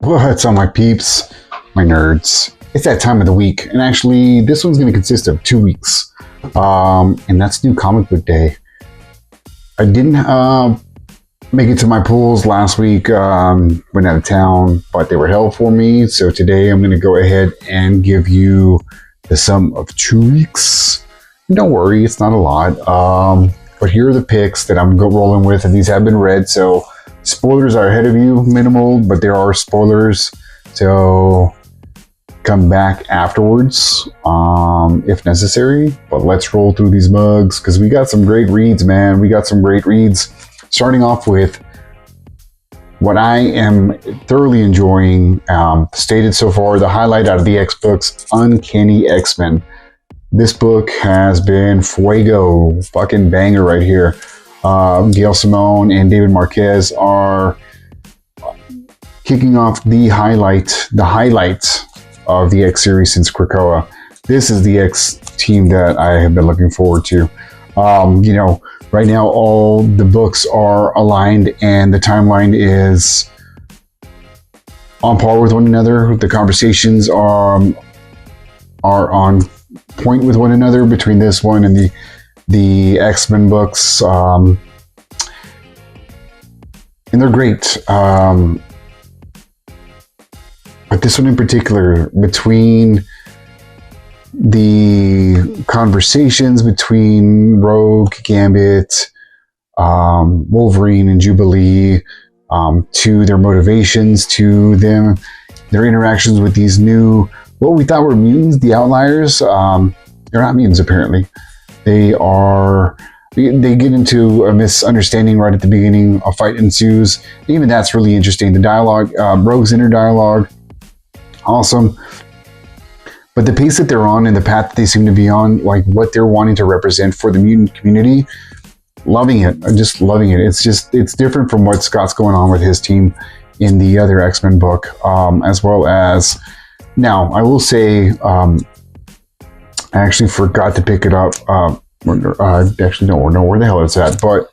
What's on my peeps, my nerds? It's that time of the week, and actually, this one's going to consist of 2 weeks, and that's New Comic Book Day. I didn't make it to my pools last week, went out of town, but they were held for me, so today I'm going to go ahead and give you the sum of 2 weeks. And don't worry, it's not a lot, but here are the picks that I'm rolling with, and these have been read, so spoilers are ahead of you, minimal, but there are spoilers, so come back afterwards if necessary. But let's roll through these mugs because we got some great reads, man. We got some great reads. Starting off with what I am thoroughly enjoying, stated so far, the highlight out of the X books, Uncanny X-Men. This book has been fuego, fucking banger right here. Gail Simone and David Marquez are kicking off the highlight of the X series since Krakoa. This is the X team that I have been looking forward to. Right now all the books are aligned and the timeline is on par with one another. The conversations are on point with one another between this one and the X-Men books, and they're great. But this one in particular, between the conversations between Rogue, Gambit, Wolverine, and Jubilee, to their motivations, to their interactions with these new, what we thought were mutants, the Outliers. They're not mutants, apparently. They get into a misunderstanding right at the beginning. A fight ensues. Even that's really interesting. The dialogue, Rogue's inner dialogue, awesome. But the pace that they're on and the path that they seem to be on, like what they're wanting to represent for the mutant community, loving it. I'm just loving it. It's different from what Scott's going on with his team in the other X-Men book, as well as, now I will say, I actually forgot to pick it up. I actually don't know where the hell it's at, but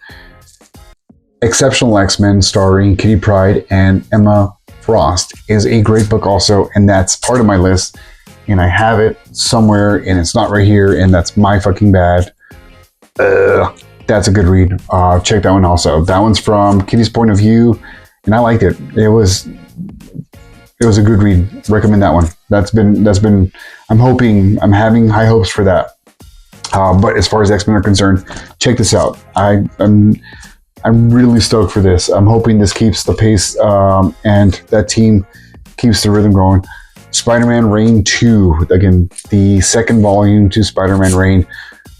Exceptional X-Men starring Kitty Pryde and Emma Frost is a great book also, and that's part of my list, and I have it somewhere, and it's not right here, and that's my fucking bad. That's a good read. Check that one also. That one's from Kitty's point of view, and I liked it. It was a good read. Recommend that one. That's been. I'm having high hopes for that. But as far as X-Men are concerned, check this out. I'm really stoked for this. I'm hoping this keeps the pace, and that team keeps the rhythm going. Spider-Man Reign 2, again, the second volume to Spider-Man Reign.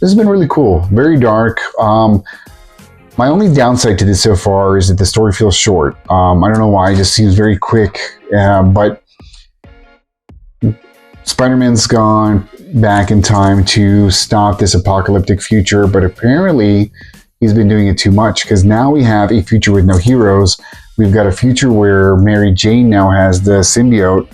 This has been really cool. Very dark. My only downside to this so far is that the story feels short. I don't know why. It just seems very quick. But Spider-Man's gone back in time to stop this apocalyptic future, but apparently he's been doing it too much, because now we have a future with no heroes. We've got a future where Mary Jane now has the symbiote,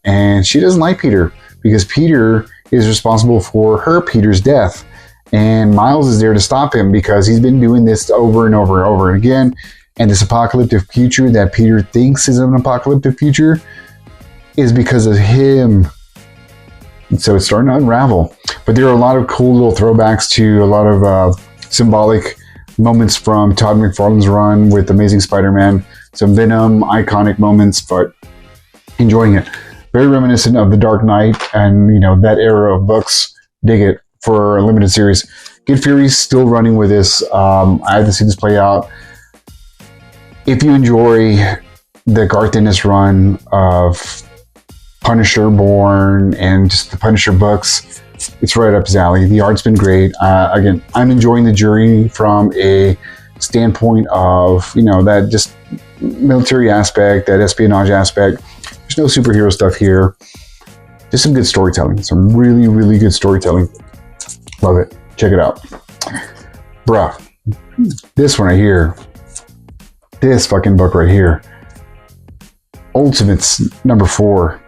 and she doesn't like Peter because Peter is responsible for Peter's death, and Miles is there to stop him because he's been doing this over and over and over again, and this apocalyptic future that Peter thinks is an apocalyptic future is because of him. And so it's starting to unravel. But there are a lot of cool little throwbacks to a lot of symbolic moments from Todd McFarlane's run with Amazing Spider-Man. Some Venom, iconic moments, but enjoying it. Very reminiscent of The Dark Knight and, that era of books. Dig it for a limited series. Kid Fury's still running with this. I have to see this play out. If you enjoy the Garth Ennis run of Punisher Born and just the Punisher books, it's right up his alley. The art's been great. Again, I'm enjoying the journey from a standpoint of, that just military aspect, that espionage aspect. There's no superhero stuff here. Just some good storytelling. Some really, really good storytelling. Love it. Check it out. Bruh. This one right here. This fucking book right here. Ultimates #4.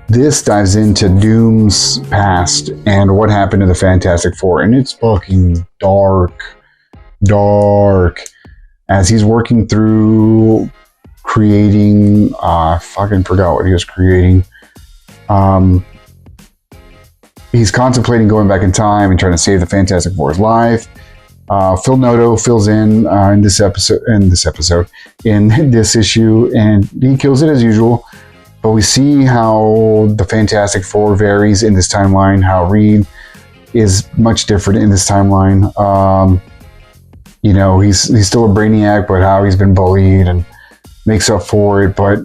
This dives into Doom's past and what happened to the Fantastic Four, and it's fucking dark, as he's working through creating, I fucking forgot what he was creating. He's contemplating going back in time and trying to save the Fantastic Four's life. Phil Noto fills in this issue, and he kills it as usual. But we see how the Fantastic Four varies in this timeline, how Reed is much different in this timeline. You know, he's still a brainiac, but how he's been bullied and makes up for it. But,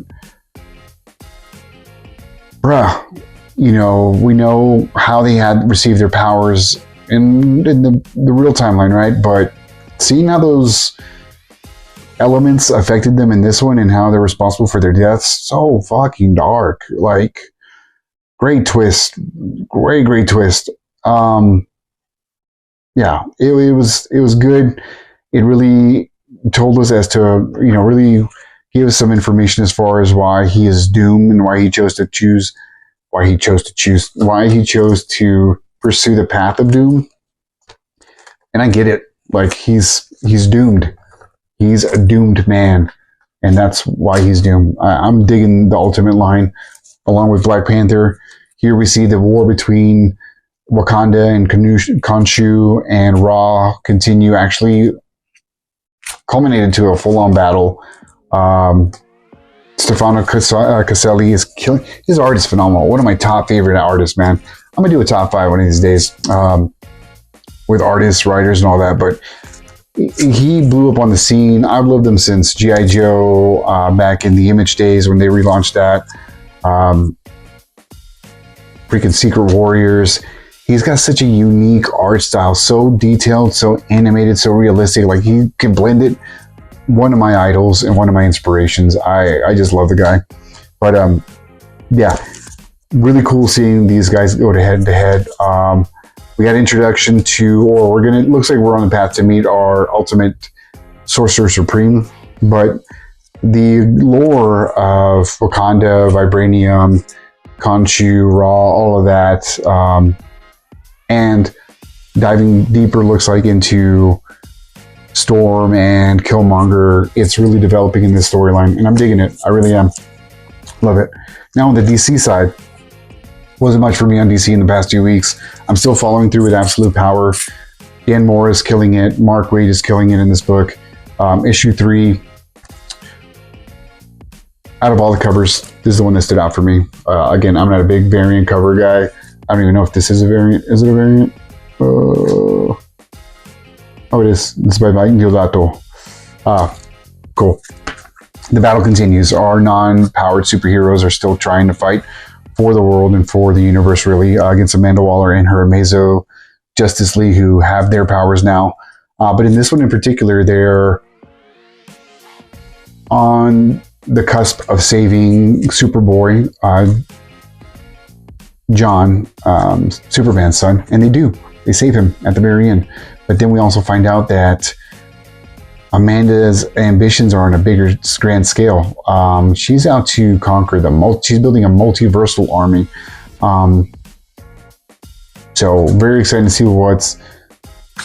bruh, you know, we know how they had received their powers in the real timeline, right? But seeing how those elements affected them in this one and how they're responsible for their deaths, so fucking dark. Like, great twist. Great twist. Yeah, it was good. It really told us as to, you know, really gave us some information as far as why he is doomed and why he chose to pursue the path of doom. And I get it. Like, he's doomed. He's a doomed man, and that's why he's doomed. I'm digging the Ultimate line along with Black Panther. Here we see the war between Wakanda and Khonshu and Ra continue, actually culminated to a full-on battle. Stefano Caselli is killing. His art is phenomenal. One of my top favorite artists, man. I'm gonna do a top 5 one of these days with artists, writers, and all that. But he blew up on the scene. I've loved him since G.I. Joe back in the Image days when they relaunched that. Freaking Secret Warriors. He's got such a unique art style, so detailed, so animated, so realistic. Like, he can blend it. One of my idols and one of my inspirations. I just love the guy. But yeah, really cool seeing these guys go head to head. We got introduction to, or looks like we're on the path to meet our ultimate Sorcerer Supreme. But the lore of Wakanda, Vibranium, Khonshu, Ra, all of that, and diving deeper, looks like, into Storm and Killmonger. It's really developing in this storyline, and I'm digging it. I really am. Love it. Now on the DC side, wasn't much for me on DC in the past 2 weeks. I'm still following through with Absolute Power. Dan Moore is killing it. Mark Waid is killing it in this book. Issue 3, out of all the covers, this is the one that stood out for me. Again, I'm not a big variant cover guy. I don't even know if this is a variant. Is it a variant? Oh, it is. This is by Mike Deodato. Cool. The battle continues. Our non-powered superheroes are still trying to fight for the world and for the universe, really, against Amanda Waller and her Amazo Justice League, who have their powers now. But in this one in particular, they're on the cusp of saving Superboy, John, Superman's son, and they do. They save him at the very end. But then we also find out that Amanda's ambitions are on a bigger, grand scale. She's out to conquer she's building a multiversal army. So very excited to see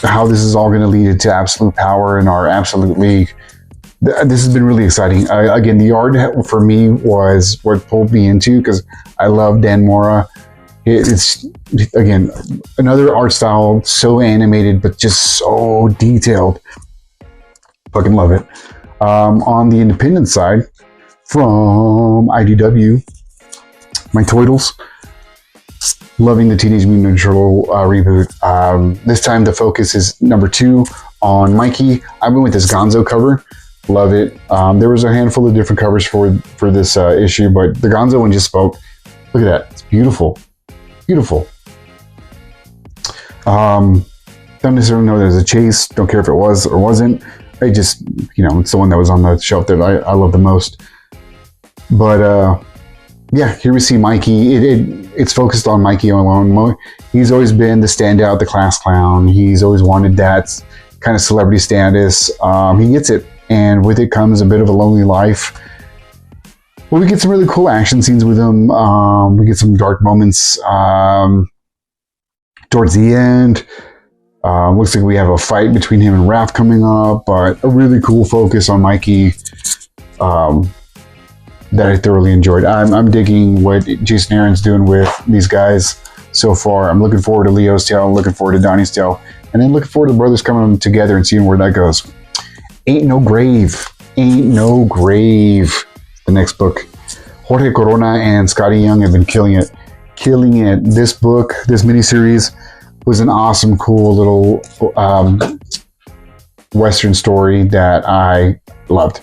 how this is all going to lead into Absolute Power and our Absolute League. This has been really exciting. Again, the art for me was what pulled me into, because I love Dan Mora. It's, again, another art style, so animated, but just so detailed. Fucking love it. On the independent side, from IDW, my Toidles, loving the Teenage Mutant Ninja Turtle reboot. This time the focus is number 2 on Mikey. I went with this Gonzo cover. Love it. There was a handful of different covers for this issue, but the Gonzo one just spoke. Look at that. It's beautiful. Beautiful. Don't necessarily know there's a chase. Don't care if it was or wasn't. I just, it's the one that was on the shelf that I love the most. But yeah, here we see Mikey. It's focused on Mikey alone. He's always been the standout, the class clown. He's always wanted that kind of celebrity status. He gets it, and with it comes a bit of a lonely life. Well, we get some really cool action scenes with him. We get some dark moments towards the end. Looks like we have a fight between him and Raph coming up, but a really cool focus on Mikey. that I thoroughly enjoyed. I'm digging what Jason Aaron's doing with these guys so far. I'm looking forward to Leo's tale. I'm looking forward to Donnie's tale. And then looking forward to the brothers coming together and seeing where that goes. Ain't No Grave. Ain't No Grave. The next book. Jorge Corona and Scotty Young have been killing it. Killing it. This book, this miniseries, was an awesome, cool little Western story that I loved.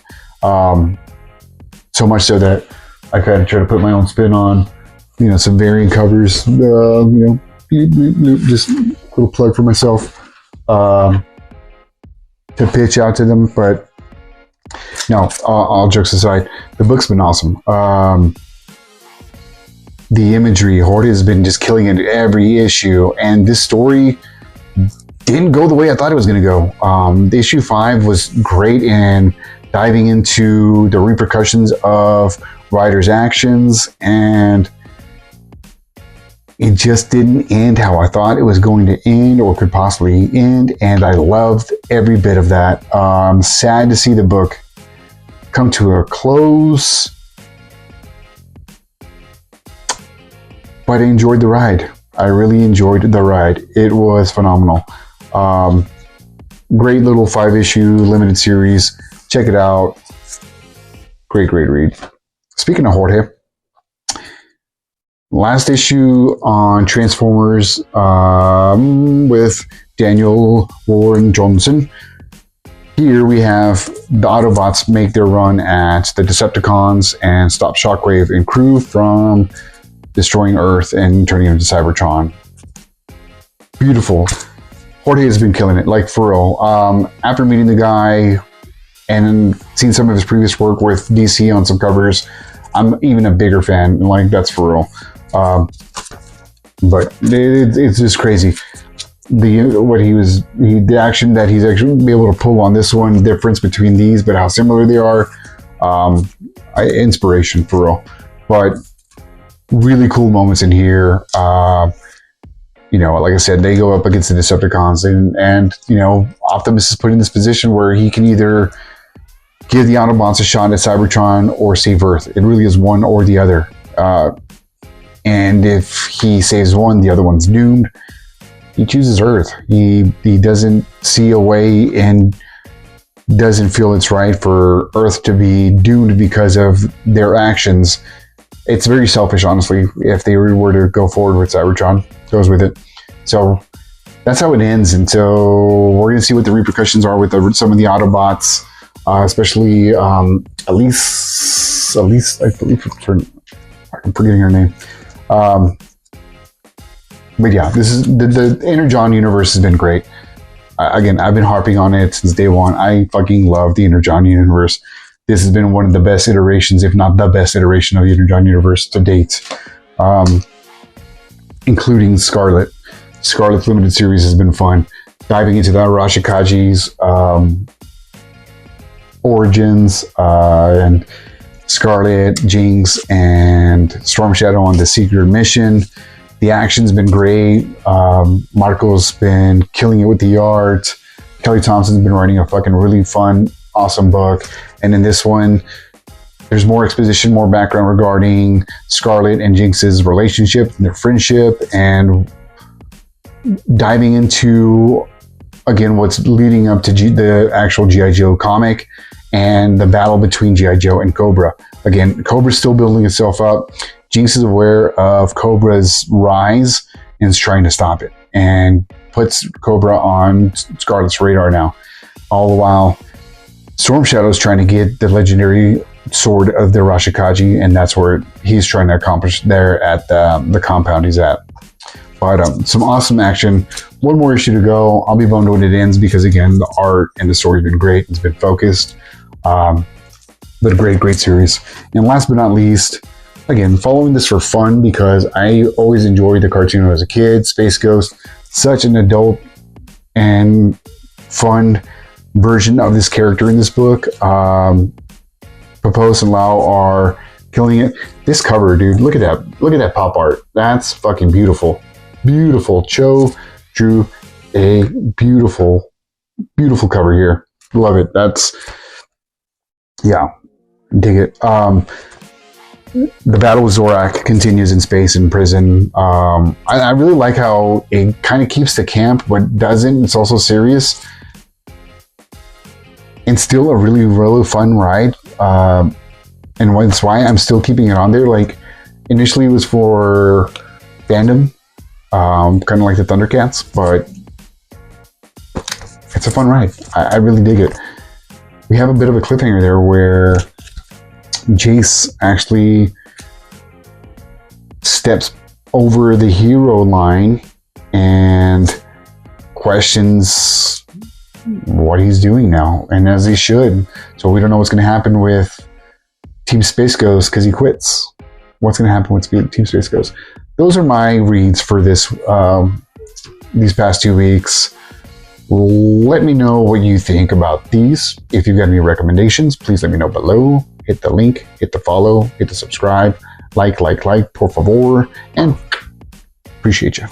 So much so that I kind of try to put my own spin on, some variant covers. Just a little plug for myself to pitch out to them. But no, all jokes aside, the book's been awesome. The imagery, Jorge has been just killing it every issue, and this story didn't go the way I thought it was going to go. The issue 5 was great in diving into the repercussions of Ryder's actions, and it just didn't end how I thought it was going to end or could possibly end, and I loved every bit of that. Sad to see the book come to a close, but I enjoyed the ride. I really enjoyed the ride. It was phenomenal. Great little 5-issue limited series. Check it out. Great read. Speaking of Jorge, last issue on Transformers with Daniel Warren Johnson. Here we have the Autobots make their run at the Decepticons and stop Shockwave and crew from destroying Earth and turning into Cybertron. Beautiful. Jorge has been killing it, like for real. After meeting the guy and seeing some of his previous work with DC on some covers, I'm even a bigger fan. Like, that's for real. But it's just crazy. The action that he's actually be able to pull on this one, the difference between these, but how similar they are. Inspiration for real. But really cool moments in here. Like I said, they go up against the Decepticons, and Optimus is put in this position where he can either give the Autobots a shot at Cybertron or save Earth. It really is one or the other. And if he saves one, the other one's doomed. He chooses Earth. He doesn't see a way and doesn't feel it's right for Earth to be doomed because of their actions. It's very selfish, honestly, if they were to go forward with Cybertron. Goes with it. So that's how it ends. And so we're going to see what the repercussions are with some of the Autobots, especially Elise, I believe. I'm forgetting her name. But yeah, this is the Inner John universe has been great. Again, I've been harping on it since day one. I fucking love the Inner John universe. This has been one of the best iterations, if not the best iteration of the Inner John universe to date, including Scarlet. Scarlet's limited series has been fun. Diving into the Arashikaji's origins, and Scarlet, Jinx, and Storm Shadow on the secret mission. The action's been great. Marco's been killing it with the art. Kelly Thompson's been writing a fucking really fun, awesome book. And in this one, there's more exposition, more background regarding Scarlet and Jinx's relationship and their friendship, and diving into, again, what's leading up to the actual G.I. Joe comic and the battle between G.I. Joe and Cobra. Again, Cobra's still building itself up. Jinx is aware of Cobra's rise and is trying to stop it, and puts Cobra on Scarlet's radar now. All the while, Storm Shadow is trying to get the legendary sword of the Arashikaji, and that's where he's trying to accomplish there at the compound he's at. But some awesome action. One more issue to go. I'll be bummed when it ends because, again, the art and the story's been great. It's been focused. But a great series. And last but not least, again, following this for fun because I always enjoyed the cartoon as a kid. Space Ghost, such an adult and fun version of this character in this book. Papos and Lau are killing it. This cover, dude, look at that. Look at that pop art. That's fucking beautiful. Beautiful. Cho drew a beautiful cover here. Love it. Yeah, dig it. the battle with Zorak continues in space and prison. I really like how it kind of keeps the camp, but doesn't. It's also serious. And still a really, really fun ride. And that's why I'm still keeping it on there. Like, initially it was for fandom, kind of like the Thundercats, but it's a fun ride. I really dig it. We have a bit of a cliffhanger there where Jace actually steps over the hero line and questions what he's doing now, and as he should. So we don't know what's going to happen with Team Space Ghost because he quits. What's going to happen with Team Space Ghost? Those are my reads for this these past 2 weeks. Let me know what you think about these. If you've got any recommendations, please let me know below. Hit the link, hit the follow, hit the subscribe, like, por favor, and appreciate you.